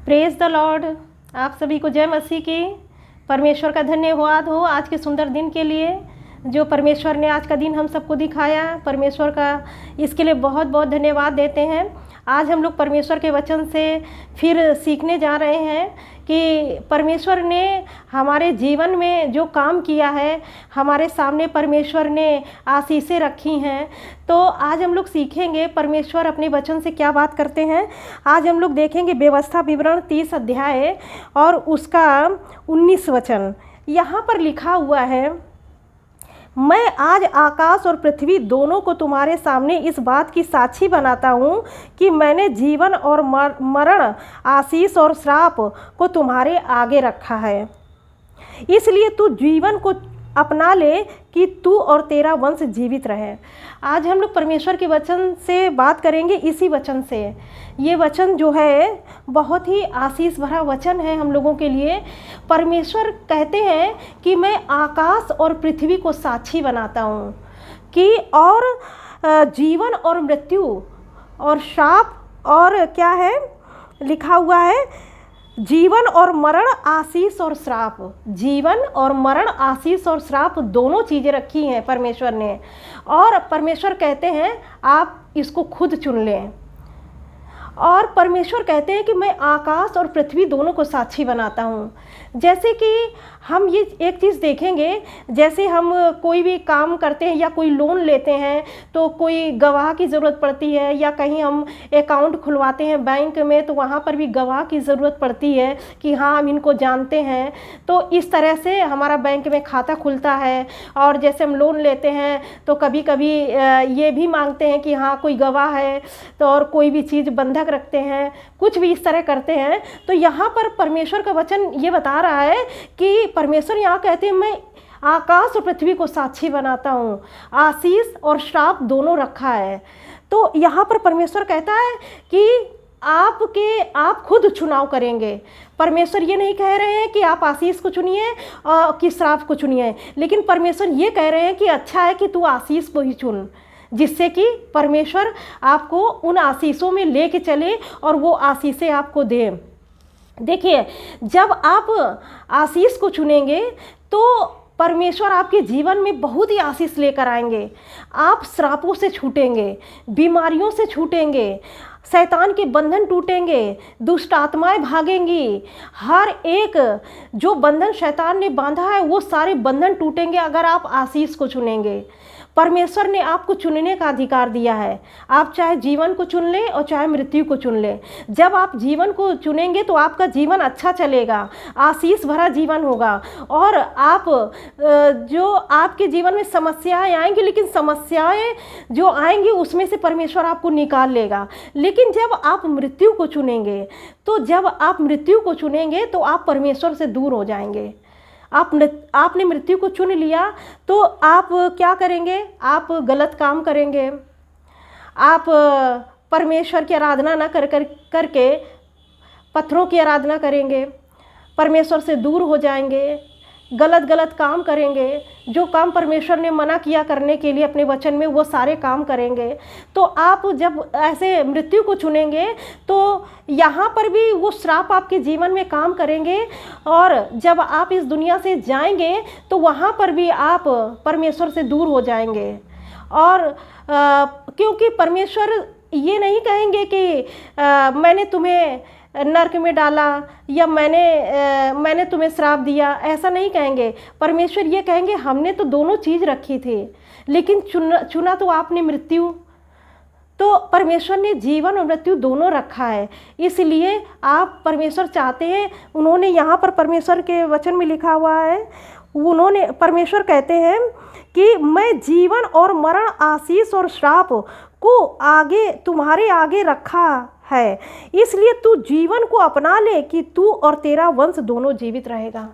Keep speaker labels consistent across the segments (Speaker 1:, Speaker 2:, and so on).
Speaker 1: Praise the Lord. आप सभी को जय मसीह की। परमेश्वर का धन्यवाद हो आज के सुंदर दिन के लिए जो परमेश्वर ने आज का दिन हम सबको दिखाया। परमेश्वर का इसके लिए बहुत बहुत धन्यवाद देते हैं। आज हम लोग परमेश्वर के वचन से फिर सीखने जा रहे हैं कि परमेश्वर ने हमारे जीवन में जो काम किया है, हमारे सामने परमेश्वर ने आशीषें रखी हैं। तो आज हम लोग सीखेंगे परमेश्वर अपने वचन से क्या बात करते हैं। आज हम लोग देखेंगे व्यवस्था विवरण 30 अध्याय और उसका 19 वचन। यहाँ पर लिखा हुआ है, मैं आज आकाश और पृथ्वी दोनों को तुम्हारे सामने इस बात की साक्षी बनाता हूँ कि मैंने जीवन और मरण, आशीष और श्राप को तुम्हारे आगे रखा है। इसलिए तू जीवन को अपना ले कि तू और तेरा वंश जीवित रहे। आज हम लोग परमेश्वर के वचन से बात करेंगे। इसी वचन से, ये वचन जो है बहुत ही आशीष भरा वचन है हम लोगों के लिए। परमेश्वर कहते हैं कि मैं आकाश और पृथ्वी को साक्षी बनाता हूँ कि और जीवन और मृत्यु और श्राप और क्या है लिखा हुआ है, जीवन और मरण, आशीष और श्राप। जीवन और मरण, आशीष और श्राप दोनों चीज़ें रखी हैं परमेश्वर ने। और परमेश्वर कहते हैं आप इसको खुद चुन लें। और परमेश्वर कहते हैं कि मैं आकाश और पृथ्वी दोनों को साक्षी बनाता हूँ। जैसे कि हम ये एक चीज़ देखेंगे, जैसे हम कोई भी काम करते हैं या कोई लोन लेते हैं तो कोई गवाह की ज़रूरत पड़ती है, या कहीं हम अकाउंट खुलवाते हैं बैंक में तो वहाँ पर भी गवाह की ज़रूरत पड़ती है कि हाँ हम इनको जानते हैं। तो इस तरह से हमारा बैंक में खाता खुलता है। और जैसे हम लोन लेते हैं तो कभी कभी ये भी मांगते हैं कि हाँ कोई गवाह है, तो और कोई भी चीज़ बंधक रखते हैं, कुछ भी इस तरह करते हैं। तो यहाँ पर परमेश्वर का वचन ये बता रहा है कि परमेश्वर यहाँ कहते हैं मैं आकाश और पृथ्वी को साक्षी बनाता हूँ, आशीष और श्राप दोनों रखा है। तो यहाँ पर परमेश्वर कहता है कि आप खुद चुनाव करेंगे। परमेश्वर ये नहीं कह रहे हैं कि आप आशीष को चुनिए कि श्राप को चुनिए, लेकिन परमेश्वर ये कह रहे हैं कि अच्छा है कि तू आशीष को ही चुन, जिससे कि परमेश्वर आपको उन आशीषों में लेके चले और वो आशीषें आपको दे। देखिए, जब आप आशीष को चुनेंगे तो परमेश्वर आपके जीवन में बहुत ही आशीष लेकर आएंगे। आप श्रापों से छूटेंगे, बीमारियों से छूटेंगे, शैतान के बंधन टूटेंगे, दुष्ट आत्माएं भागेंगी। हर एक जो बंधन शैतान ने बांधा है वो सारे बंधन टूटेंगे अगर आप आशीष को चुनेंगे। परमेश्वर ने आपको चुनने का अधिकार दिया है। आप चाहे जीवन को चुन लें और चाहे मृत्यु को चुन लें। जब आप जीवन को चुनेंगे तो आपका जीवन अच्छा चलेगा, आशीष भरा जीवन होगा। और आप जो आपके जीवन में समस्याएं आएंगी, लेकिन समस्याएं जो आएंगी उसमें से परमेश्वर आपको निकाल लेगा। लेकिन जब आप मृत्यु को चुनेंगे तो आप परमेश्वर से दूर हो जाएंगे। आपने मृत्यु को चुन लिया तो आप क्या करेंगे? आप गलत काम करेंगे। आप परमेश्वर की आराधना ना करके पत्थरों की आराधना करेंगे, परमेश्वर से दूर हो जाएंगे, गलत काम करेंगे। जो काम परमेश्वर ने मना किया करने के लिए अपने वचन में, वो सारे काम करेंगे। तो आप जब ऐसे मृत्यु को चुनेंगे तो यहाँ पर भी वो श्राप आपके जीवन में काम करेंगे। और जब आप इस दुनिया से जाएंगे तो वहाँ पर भी आप परमेश्वर से दूर हो जाएंगे। और क्योंकि परमेश्वर ये नहीं कहेंगे कि मैंने तुम्हें नरक में डाला या मैंने तुम्हें श्राप दिया, ऐसा नहीं कहेंगे। परमेश्वर ये कहेंगे हमने तो दोनों चीज़ रखी थी, लेकिन चुना तो आपने मृत्यु। तो परमेश्वर ने जीवन और मृत्यु दोनों रखा है। इसलिए आप परमेश्वर चाहते हैं, उन्होंने यहाँ पर परमेश्वर के वचन में लिखा हुआ है, परमेश्वर कहते हैं कि मैं जीवन और मरण, आशीष और श्राप को तुम्हारे आगे रखा है। इसलिए तू जीवन को अपना ले कि तू और तेरा वंश दोनों जीवित रहेगा।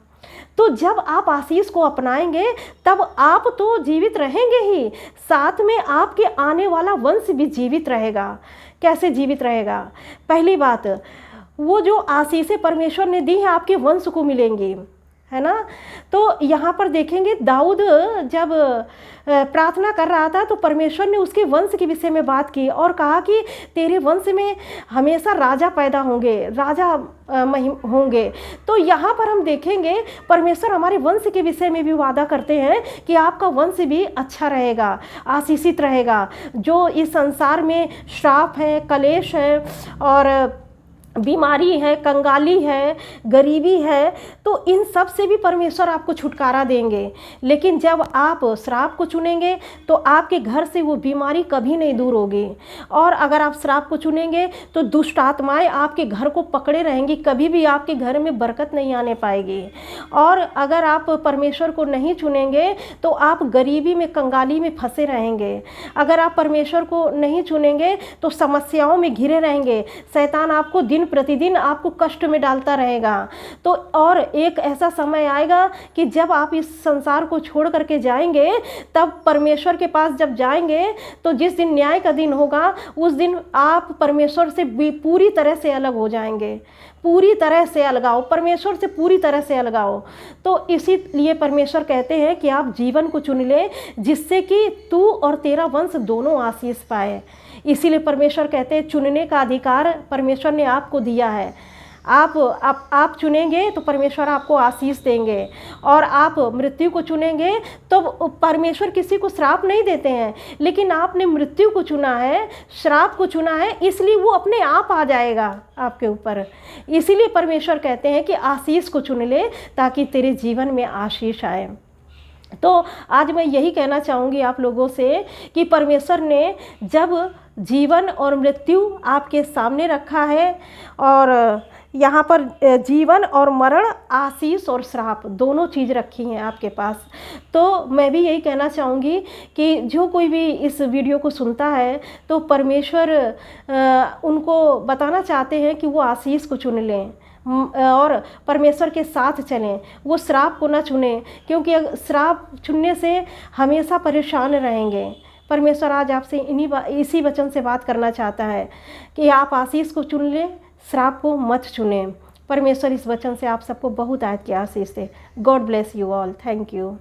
Speaker 1: तो जब आप आशीष को अपनाएंगे तब आप तो जीवित रहेंगे ही, साथ में आपके आने वाला वंश भी जीवित रहेगा। कैसे जीवित रहेगा? पहली बात, वो जो आशीषें परमेश्वर ने दी है आपके वंश को मिलेंगी। है ना। तो यहाँ पर देखेंगे दाऊद जब प्रार्थना कर रहा था तो परमेश्वर ने उसके वंश के विषय में बात की और कहा कि तेरे वंश में हमेशा राजा पैदा होंगे, राजा होंगे। तो यहाँ पर हम देखेंगे परमेश्वर हमारे वंश के विषय में भी वादा करते हैं कि आपका वंश भी अच्छा रहेगा, आशीषित रहेगा। जो इस संसार में श्राप है, कलेश है और बीमारी है, कंगाली है, गरीबी है, तो इन सब से भी परमेश्वर आपको छुटकारा देंगे। लेकिन जब आप श्राप को चुनेंगे तो आपके घर से वो बीमारी कभी नहीं दूर होगी। और अगर आप श्राप को चुनेंगे तो दुष्ट आत्माएं आपके घर को पकड़े रहेंगी, कभी भी आपके घर में बरकत नहीं आने पाएगी। और अगर आप परमेश्वर को नहीं चुनेंगे तो आप गरीबी में, कंगाली में फंसे रहेंगे। अगर आप परमेश्वर को नहीं चुनेंगे तो समस्याओं में घिरे रहेंगे। शैतान आपको दिन प्रतिदिन आपको कष्ट में डालता रहेगा। तो और एक ऐसा समय आएगा कि जब आप इस संसार को छोड़ करके जाएंगे, तब परमेश्वर के पास जब जाएंगे तो जिस दिन न्याय का दिन होगा उस दिन आप परमेश्वर से पूरी तरह से अलग हो जाएंगे। पूरी तरह से अलगाओ, परमेश्वर से पूरी तरह से अलगाओ। तो इसीलिए परमेश्वर कहते हैं कि आप जीवन को चुन ले जिससे कि तू और तेरा वंश दोनों आशीष पाए। इसीलिए परमेश्वर कहते हैं चुनने का अधिकार परमेश्वर ने आपको दिया है। आप चुनेंगे तो परमेश्वर आपको आशीष देंगे। और आप मृत्यु को चुनेंगे तो परमेश्वर किसी को श्राप नहीं देते हैं, लेकिन आपने मृत्यु को चुना है, श्राप को चुना है, इसलिए वो अपने आप आ जाएगा आपके ऊपर। इसीलिए परमेश्वर कहते हैं कि आशीष को चुन ले ताकि तेरे जीवन में आशीष आए। तो आज मैं यही कहना चाहूँगी आप लोगों से कि परमेश्वर ने जब जीवन और मृत्यु आपके सामने रखा है और यहाँ पर जीवन और मरण, आशीष और श्राप दोनों चीज़ रखी हैं आपके पास। तो मैं भी यही कहना चाहूँगी कि जो कोई भी इस वीडियो को सुनता है तो परमेश्वर उनको बताना चाहते हैं कि वो आशीष को चुन लें और परमेश्वर के साथ चलें, वो श्राप को ना चुनें, क्योंकि श्राप चुनने से हमेशा परेशान रहेंगे। परमेश्वर आज आपसे इसी वचन से बात करना चाहता है कि आप आशीष को चुन लें, श्राप को मत चुनें। परमेश्वर इस वचन से आप सबको बहुत आयत की आशीष दे। God bless you all. Thank you.